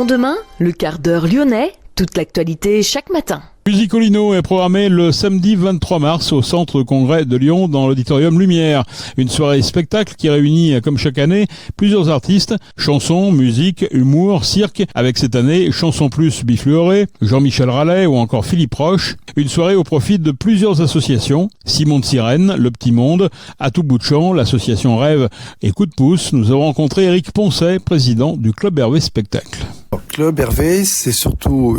lendemain, le quart d'heure lyonnais, toute l'actualité chaque matin. Musicolino est programmé le samedi 23 mars au Centre Congrès de Lyon dans l'Auditorium Lumière. Une soirée spectacle qui réunit, comme chaque année, plusieurs artistes, chansons, musique, humour, cirque, avec cette année Chanson Plus Bifluoré, Jean-Michel Rallet ou encore Philippe Roche. Une soirée au profit de plusieurs associations, Simon de Sirène, Le Petit Monde, À tout bout de champ, l'association Rêve et Coup de pouce. Nous avons rencontré Éric Poncet, président du Club Hervé Spectacle. Club Hervé, c'est surtout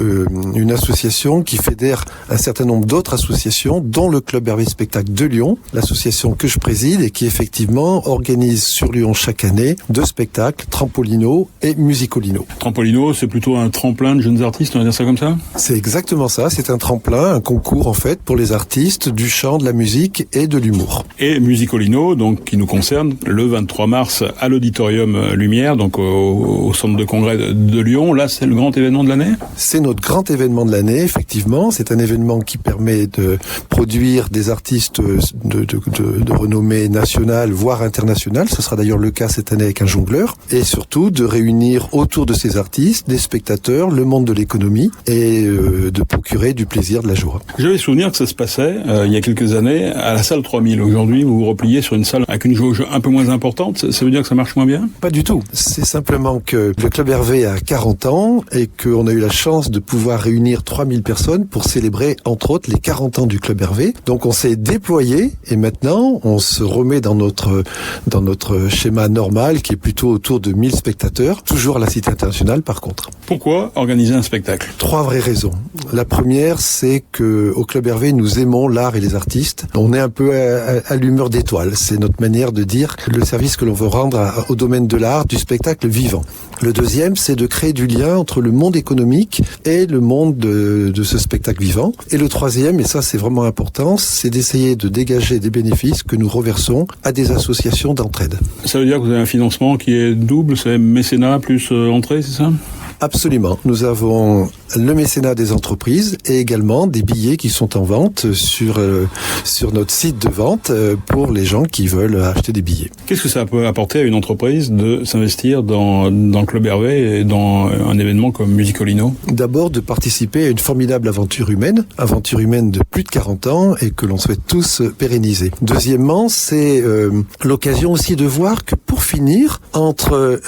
une association qui fédère un certain nombre d'autres associations, dont le Club Hervé Spectacle de Lyon, l'association que je préside et qui effectivement organise sur Lyon chaque année 2 spectacles, Trampolino et Musicolino. Trampolino, c'est plutôt un tremplin de jeunes artistes, on va dire ça comme ça ? C'est exactement ça, c'est un tremplin, un concours en fait pour les artistes du chant, de la musique et de l'humour. Et Musicolino, donc qui nous concerne, le 23 mars à l'Auditorium Lumière, donc au Centre de Congrès de Lyon. Là, c'est le grand événement de l'année ? C'est notre grand événement de l'année, effectivement. C'est un événement qui permet de produire des artistes de renommée nationale, voire internationale. Ce sera d'ailleurs le cas cette année avec un jongleur. Et surtout, de réunir autour de ces artistes des spectateurs, le monde de l'économie et de procurer du plaisir, de la joie. J'avais souvenir que ça se passait, il y a quelques années, à la salle 3000. Aujourd'hui, vous vous repliez sur une salle avec une jauge un peu moins importante. Ça veut dire que ça marche moins bien ? Pas du tout. C'est simplement que le Club Hervé a 40 ans et qu'on a eu la chance de pouvoir réunir 3000 personnes pour célébrer, entre autres, les 40 ans du Club Hervé. Donc on s'est déployé et maintenant on se remet dans notre schéma normal qui est plutôt autour de 1000 spectateurs, toujours à la Cité internationale par contre. Pourquoi organiser un spectacle ? 3 vraies raisons. La première, c'est que au Club Hervé, nous aimons l'art et les artistes. On est un peu à l'humeur d'étoile. C'est notre manière de dire le service que l'on veut rendre au domaine de l'art, du spectacle vivant. Le deuxième, c'est de créer du lien entre le monde économique et le monde de ce spectacle vivant. Et le troisième, et ça c'est vraiment important, c'est d'essayer de dégager des bénéfices que nous reversons à des associations d'entraide. Ça veut dire que vous avez un financement qui est double, c'est mécénat plus entrée, c'est ça ? Absolument. Nous avons le mécénat des entreprises et également des billets qui sont en vente sur notre site de vente pour les gens qui veulent acheter des billets. Qu'est-ce que ça peut apporter à une entreprise de s'investir dans le Club Hervé et dans un événement comme Musicolino ? D'abord, de participer à une formidable aventure humaine de plus de 40 ans et que l'on souhaite tous pérenniser. Deuxièmement, c'est l'occasion aussi de voir que pour finir, entre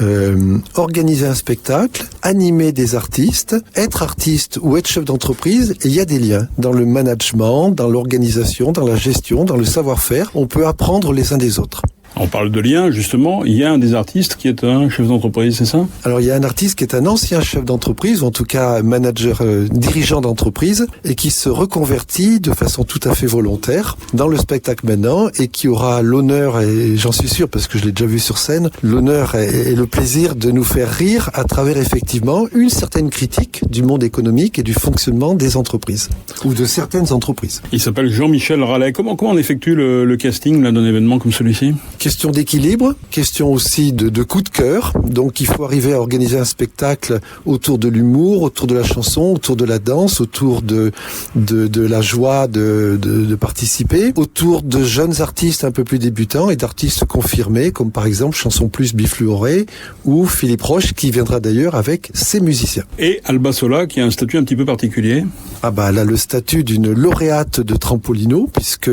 organiser un spectacle, animer des artistes, être artiste ou être chef d'entreprise, il y a des liens dans le management, dans l'organisation, dans la gestion, dans le savoir-faire. On peut apprendre les uns des autres. On parle de liens, justement. Il y a un des artistes qui est un chef d'entreprise, c'est ça ? Alors, il y a un artiste qui est un ancien chef d'entreprise, ou en tout cas manager, dirigeant d'entreprise, et qui se reconvertit de façon tout à fait volontaire dans le spectacle maintenant, et qui aura l'honneur, et j'en suis sûr parce que je l'ai déjà vu sur scène, l'honneur et le plaisir de nous faire rire à travers effectivement une certaine critique du monde économique et du fonctionnement des entreprises, ou de certaines entreprises. Il s'appelle Jean-Michel Rallet. Comment on effectue le casting là, d'un événement comme celui-ci ? Question d'équilibre, question aussi de coup de cœur. Donc il faut arriver à organiser un spectacle autour de l'humour, autour de la chanson, autour de la danse, autour de la joie de participer, autour de jeunes artistes un peu plus débutants et d'artistes confirmés, comme par exemple Chanson Plus Bifluoré ou Philippe Roche, qui viendra d'ailleurs avec ses musiciens. Et Alba Sola, qui a un statut un petit peu particulier. Ah bah elle a le statut d'une lauréate de Trampolino, puisque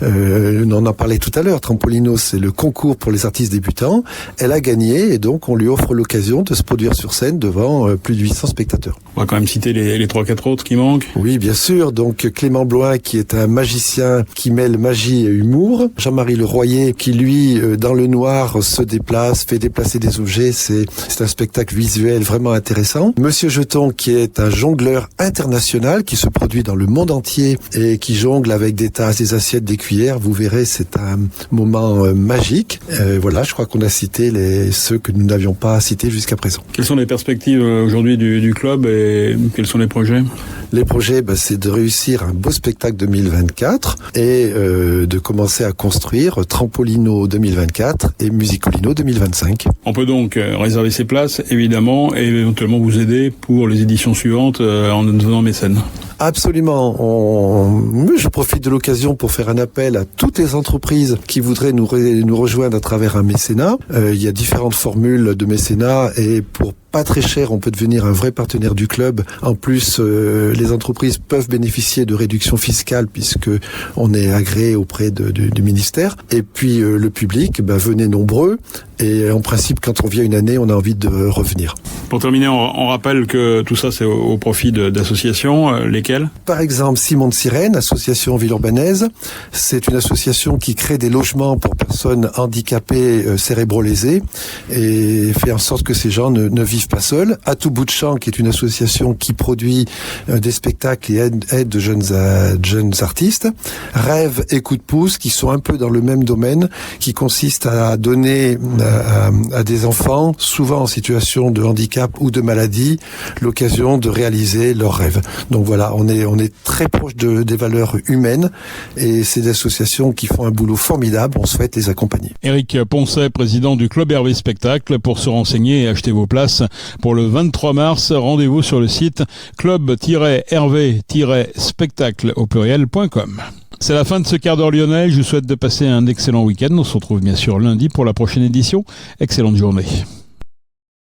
on en parlait tout à l'heure. Trampolino, c'est le concours pour les artistes débutants. Elle a gagné et donc on lui offre l'occasion de se produire sur scène devant plus de 800 spectateurs. On va quand même citer les 3-4 autres qui manquent. Oui, bien sûr. Donc Clément Bloin, qui est un magicien qui mêle magie et humour. Jean-Marie Leroyer, qui lui, dans le noir, se déplace, fait déplacer des objets. C'est un spectacle visuel vraiment intéressant. Monsieur Jeton, qui est un jongleur international, qui se produit dans le monde entier et qui jongle avec des tasses, des assiettes, des cuillères. Vous verrez, c'est un moment magique. Voilà, je crois qu'on a cité ceux que nous n'avions pas cités jusqu'à présent. Quelles sont les perspectives aujourd'hui du club et quels sont les projets ? Les projets, c'est de réussir un beau spectacle 2024 et de commencer à construire Trampolino 2024 et Musicolino 2025. On peut donc réserver ses places, évidemment, et éventuellement vous aider pour les éditions suivantes en devenant mécène. Absolument. Je profite de l'occasion pour faire un appel à toutes les entreprises qui voudraient nous rejoindre à travers un mécénat. Il y a différentes formules de mécénat et pour pas très cher, on peut devenir un vrai partenaire du club. En plus, les entreprises peuvent bénéficier de réductions fiscales puisque on est agréé auprès du ministère. Et puis le public, venez nombreux. Et en principe, quand on vient une année, on a envie de revenir. Pour terminer, on rappelle que tout ça, c'est au profit d'associations. Lesquelles ? Par exemple, Simon de Sirène, association Villeurbannaise. C'est une association qui crée des logements pour personnes handicapées cérébro-lésées et fait en sorte que ces gens ne vivent pas seuls. À tout bout de champ, qui est une association qui produit des spectacles et aide de jeunes artistes. Rêve et Coup de pouce, qui sont un peu dans le même domaine, qui consiste à donner à des enfants, souvent en situation de handicap ou de maladie, l'occasion de réaliser leurs rêves. Donc voilà, on est très proche des valeurs humaines et c'est des associations qui font un boulot formidable, on souhaite les accompagner. Éric Poncet, président du Club Hervé Spectacle. Pour se renseigner et acheter vos places pour le 23 mars, rendez-vous sur le site club-hervé-spectacle au pluriel.com. C'est la fin de ce quart d'heure lyonnais. Je vous souhaite de passer un excellent week-end. On se retrouve bien sûr lundi pour la prochaine édition. Excellente journée.